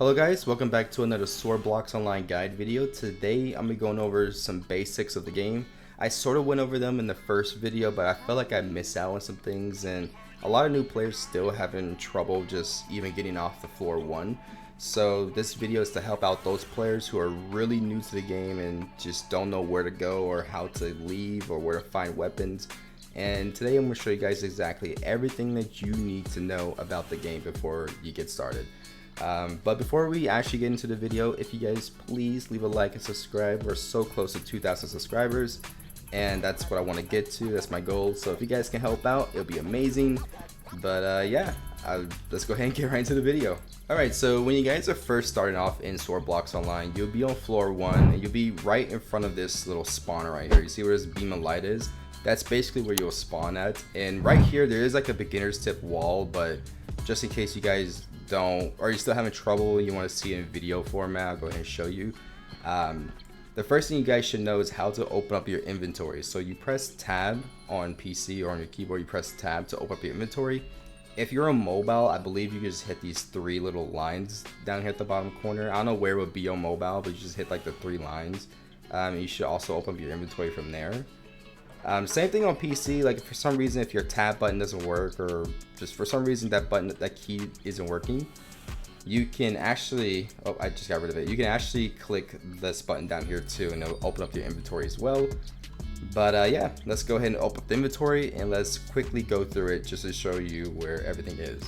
Hello guys, welcome back to another Blox Online guide video. Today I'm going to be going over some basics of the game. I sort of went over them in the first video, but I felt like I missed out on some things, and a lot of new players still having trouble just even getting off the floor 1. So this video is to help out those players who are really new to the game and just don't know where to go or how to leave or where to find weapons. And today I'm going to show you guys exactly everything that you need to know about the game before you get started. But before we actually get into the video, if you guys please leave a like and subscribe. We're so close to 2,000 subscribers, and that's what I want to get to. That's my goal. So if you guys can help out, it'll be amazing. But yeah, let's go ahead and get right into the video. Alright, so when you guys are first starting off in Blox Online, you'll be on floor 1, and you'll be right in front of this little spawner right here. You see where this beam of light is? That's basically where you'll spawn at. And right here, there is like a beginner's tip wall, but just in case you guys don't, or you're still having trouble and you want to see it in video format, I'll go ahead and show you. The first thing you guys should know is how to open up your inventory. So you press tab on PC or on your keyboard, you press tab to open up your inventory. If you're on mobile, I believe you can just hit these 3 little lines down here at the bottom corner. I don't know where it would be on mobile, but you just hit like the 3 lines. You should also open up your inventory from there. Same thing on PC. Like, if for some reason if your tab button doesn't work, or just for some reason that key isn't working, you can actually, oh, I just got rid of it. You can actually click this button down here too, and it'll open up your inventory as well. But yeah, let's go ahead and open up the inventory, and let's quickly go through it just to show you where everything is.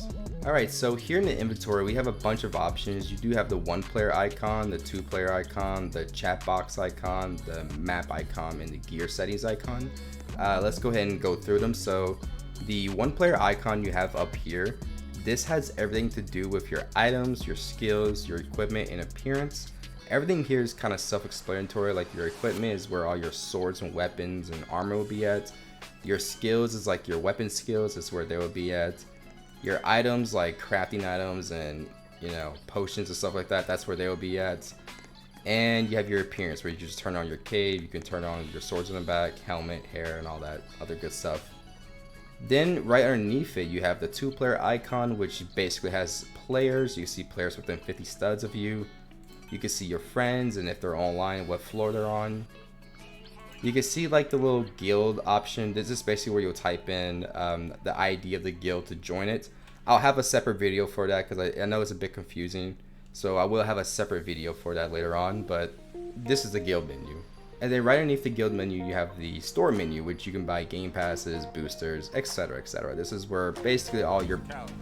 Alright, so here in the inventory we have a bunch of options. You do have the 1-player icon, the 2-player icon, the chat box icon, the map icon, and the gear settings icon. Let's go ahead and go through them. So the 1-player icon you have up here, this has everything to do with your items, your skills, your equipment, and appearance. Everything here is kind of self-explanatory. Like, your equipment is where all your swords and weapons and armor will be at. Your skills is like your weapon skills, is where they will be at. Your items, like crafting items and, you know, potions and stuff like that, that's where they will be at. And you have your appearance, where you just turn on your cape, you can turn on your swords in the back, helmet, hair, and all that other good stuff. Then right underneath it, you have the 2-player icon, which basically has players. You can see players within 50 studs of you. You can see your friends, and if they're online, what floor they're on. You can see like the little guild option. This is basically where you'll type in the ID of the guild to join it. I'll have a separate video for that because I know it's a bit confusing. So I will have a separate video for that later on, but this is the guild menu. And then right underneath the guild menu, you have the store menu, which you can buy game passes, boosters, etc, etc. This is where basically all your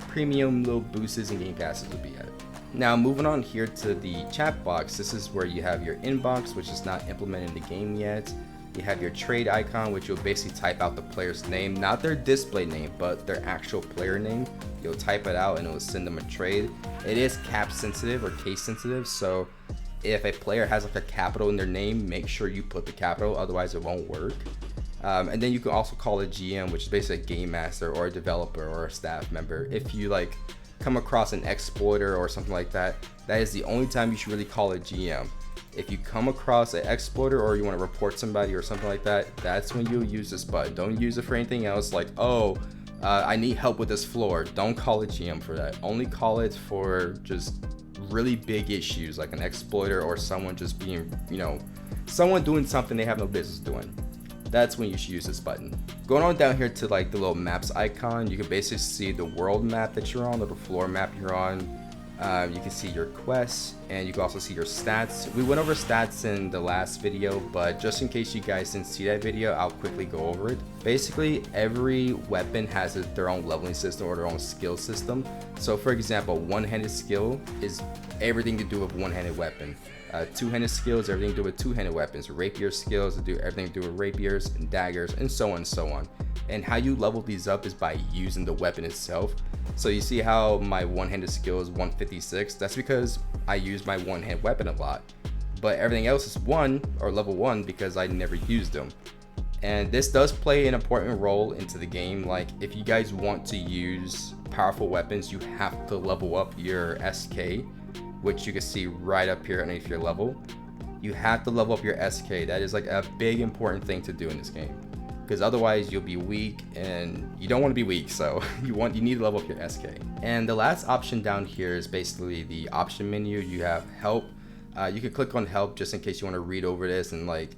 premium little boosters and game passes will be at. Now moving on here to the chat box, this is where you have your inbox, which is not implemented in the game yet. You have your trade icon, which you'll basically type out the player's name, not their display name, but their actual player name. You'll type it out and it will send them a trade. It is cap sensitive or case sensitive, so if a player has like a capital in their name, make sure you put the capital, otherwise it won't work. And then you can also call a GM, which is basically a game master or a developer or a staff member. If you like come across an exploiter or something like that, that is the only time you should really call a GM. If you come across an exploiter or you want to report somebody or something like that, that's when you'll use this button. Don't use it for anything else, like, oh, I need help with this floor. Don't call a GM for that. Only call it for just really big issues, like an exploiter or someone just being, you know, someone doing something they have no business doing. That's when you should use this button. Going on down here to like the little maps icon, you can basically see the world map that you're on, or the floor map you're on. You can see your quests, and you can also see your stats. We went over stats in the last video, but just in case you guys didn't see that video, I'll quickly go over it. Basically, every weapon has their own leveling system or their own skill system. So for example, one-handed skill is everything to do with one-handed weapon. Two-handed skills, everything to do with two-handed weapons. Rapier skills do everything to do with rapiers and daggers, and so on and so on. And how you level these up is by using the weapon itself. So you see how my one-handed skill is 156. That's because I use my one-hand weapon a lot. But everything else is 1 or level 1 because I never used them. And this does play an important role into the game. Like, if you guys want to use powerful weapons, you have to level up your SK, which you can see right up here underneath your level. You have to level up your SK. That is like a big important thing to do in this game. because otherwise you'll be weak, and you don't want to be weak, so you need to level up your SK. And the last option down here is basically the option menu. You have help. You can click on help just in case you want to read over this and like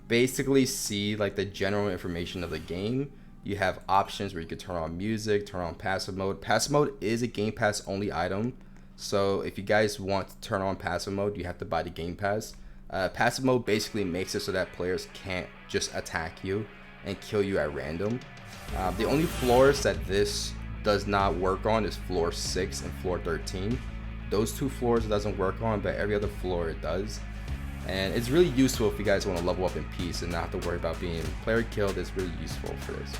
basically see like the general information of the game. You have options where you can turn on music, turn on passive mode. Passive mode is a Game Pass only item, so if you guys want to turn on passive mode, you have to buy the Game Pass. Passive mode basically makes it so that players can't just attack you and kill you at random. The only floors that this does not work on is floor 6 and floor 13. Those two floors it doesn't work on, but every other floor it does. And it's really useful if you guys want to level up in peace and not have to worry about being player killed. It's really useful for this.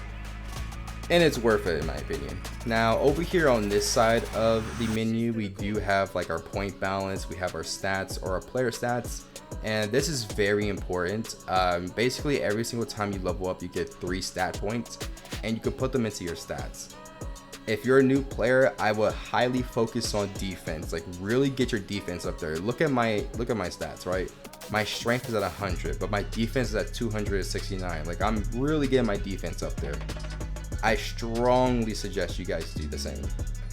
And it's worth it in my opinion. Now over here on this side of the menu, we do have like our point balance, we have our stats or our player stats, and this is very important. Basically every single time you level up you get 3 stat points, and you can put them into your stats. If you're a new player, I would highly focus on defense, like really get your defense up there. Look at my stats, right? My strength is at 100, but my defense is at 269. Like I'm really getting my defense up there. I strongly suggest you guys do the same.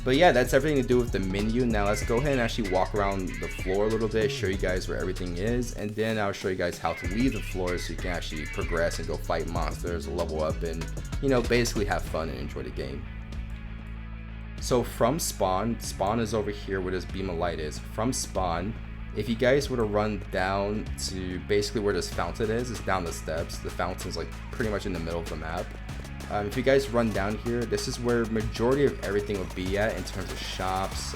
But yeah, that's everything to do with the menu. Now let's go ahead and actually walk around the floor a little bit, show you guys where everything is, and then I'll show you guys how to leave the floor so you can actually progress and go fight monsters, level up, and you know, basically have fun and enjoy the game. So from spawn is over here where this beam of light is. From spawn, if you guys were to run down to basically where this fountain is, it's down the steps. The fountain's like pretty much in the middle of the map. If you guys run down here, this is where majority of everything will be at in terms of shops,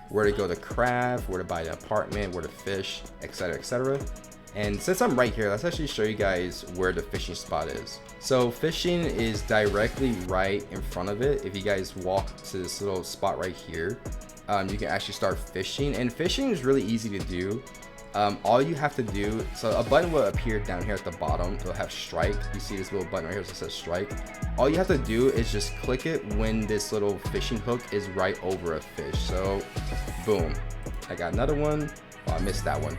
where to go to craft, where to buy an apartment, where to fish, etc, etc. And since I'm right here, let's actually show you guys where the fishing spot is. So fishing is directly right in front of it. If you guys walk to this little spot right here, you can actually start fishing, and fishing is really easy to do. All you have to do, so a button will appear down here at the bottom. It'll have strike. You see this little button right here that says strike. All you have to do is just click it when this little fishing hook is right over a fish. So boom, I got another one. Oh, I missed that one.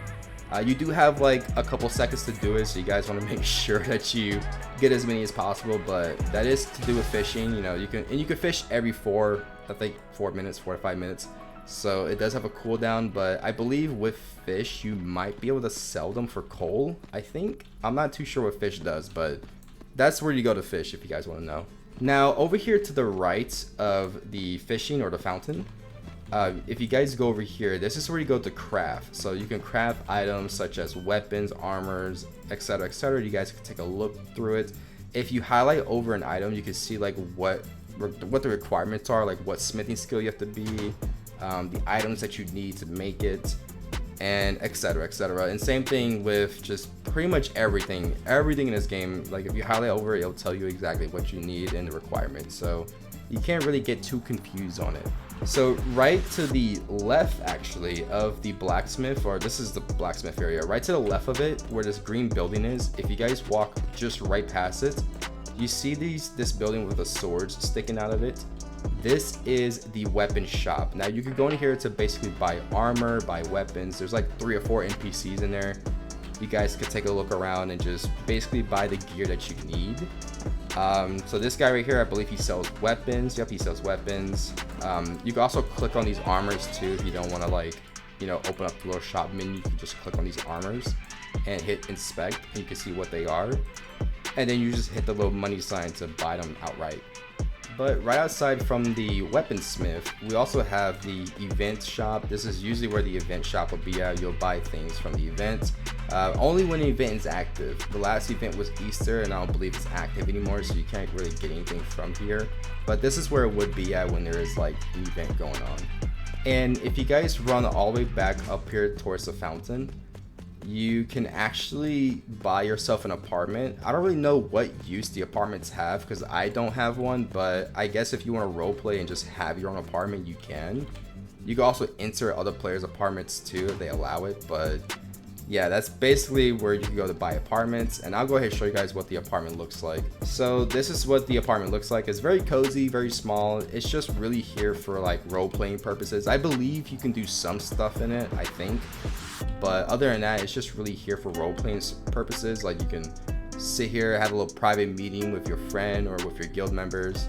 You do have like a couple seconds to do it, so you guys want to make sure that you get as many as possible, but that is to do with fishing. You know, you can fish every 4 to 5 minutes. So it does have a cooldown, but I believe with fish you might be able to sell them for coal. I think I'm not too sure what fish does, but that's where you go to fish if you guys want to know. Now over here to the right of the fishing or the fountain, if you guys go over here, this is where you go to craft. So you can craft items such as weapons, armors, etc, etc. You guys can take a look through it. If you highlight over an item, you can see like what the requirements are, like what smithing skill you have to be, the items that you need to make it, and etc, etc. And same thing with just pretty much everything in this game. Like if you highlight over it, it'll tell you exactly what you need and the requirements, so you can't really get too confused on it. So right to the left actually of the blacksmith, or this is the blacksmith area, right to the left of it where this green building is, if you guys walk just right past it, you see this building with the swords sticking out of it. This is the weapon shop. Now you could go in here to basically buy armor, buy weapons. There's like 3 or 4 NPCs in there. You guys could take a look around and just basically buy the gear that you need. So this guy right here, I believe he sells weapons. Yep, he sells weapons. You can also click on these armors too if you don't want to, like, you know, open up the little shop menu. You can just click on these armors and hit inspect, and you can see what they are. And then you just hit the little money sign to buy them outright. But right outside from the weaponsmith, we also have the event shop. This is usually where the event shop will be at. You'll buy things from the event. Only when the event is active. The last event was Easter, and I don't believe it's active anymore, so you can't really get anything from here. But this is where it would be at when there is like an event going on. And if you guys run all the way back up here towards the fountain, you can actually buy yourself an apartment. I don't really know what use the apartments have because I don't have one, but I guess if you want to roleplay and just have your own apartment, you can. You can also enter other players' apartments too if they allow it, but yeah, that's basically where you can go to buy apartments. And I'll go ahead and show you guys what the apartment looks like. So this is what the apartment looks like. It's very cozy, very small. It's just really here for like role-playing purposes. I believe you can do some stuff in it, I think, but other than that, it's just really here for role-playing purposes. Like you can sit here, have a little private meeting with your friend or with your guild members,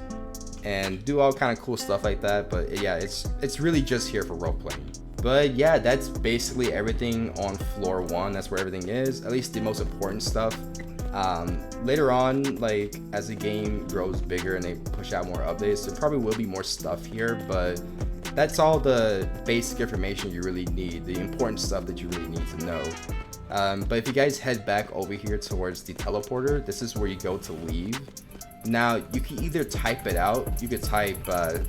and do all kind of cool stuff like that. But yeah, it's really just here for role playing. But yeah, that's basically everything on floor 1. That's where everything is, at least the most important stuff. Later on, like as the game grows bigger and they push out more updates, there probably will be more stuff here, but that's all the basic information you really need, the important stuff that you really need to know. But if you guys head back over here towards the teleporter, this is where you go to leave. Now you can either type it out, you could type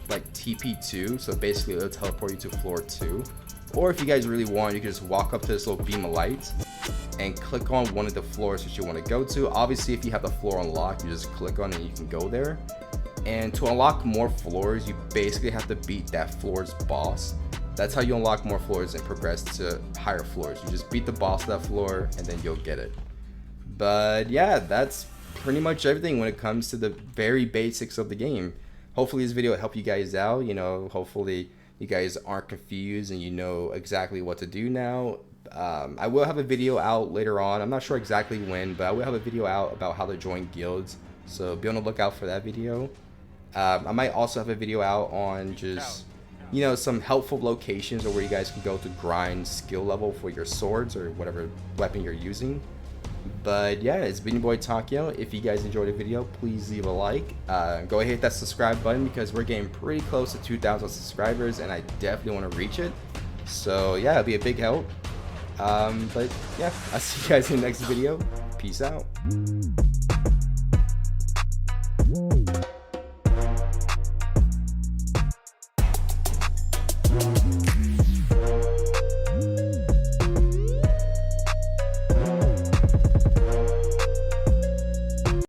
like TP2, so basically it'll teleport you to floor 2, or if you guys really want, you can just walk up to this little beam of light and click on one of the floors that you want to go to. Obviously, if you have the floor unlocked, you just click on it and you can go there. And to unlock more floors, you basically have to beat that floor's boss. That's how you unlock more floors and progress to higher floors. You just beat the boss of that floor and then you'll get it. But yeah, that's pretty much everything when it comes to the very basics of the game. Hopefully this video will help you guys out. You know, hopefully you guys aren't confused and you know exactly what to do now. I will have a video out later on. I'm not sure exactly when, but I will have a video out about how to join guilds, so be on the lookout for that video. I might also have a video out on just, you know, some helpful locations or where you guys can go to grind skill level for your swords or whatever weapon you're using. But yeah, it's been your boy Takeoi. If you guys enjoyed the video, please leave a like. Go ahead, hit that subscribe button because we're getting pretty close to 2,000 subscribers and I definitely want to reach it. So yeah, it'll be a big help. But yeah, I'll see you guys in the next video. Peace out.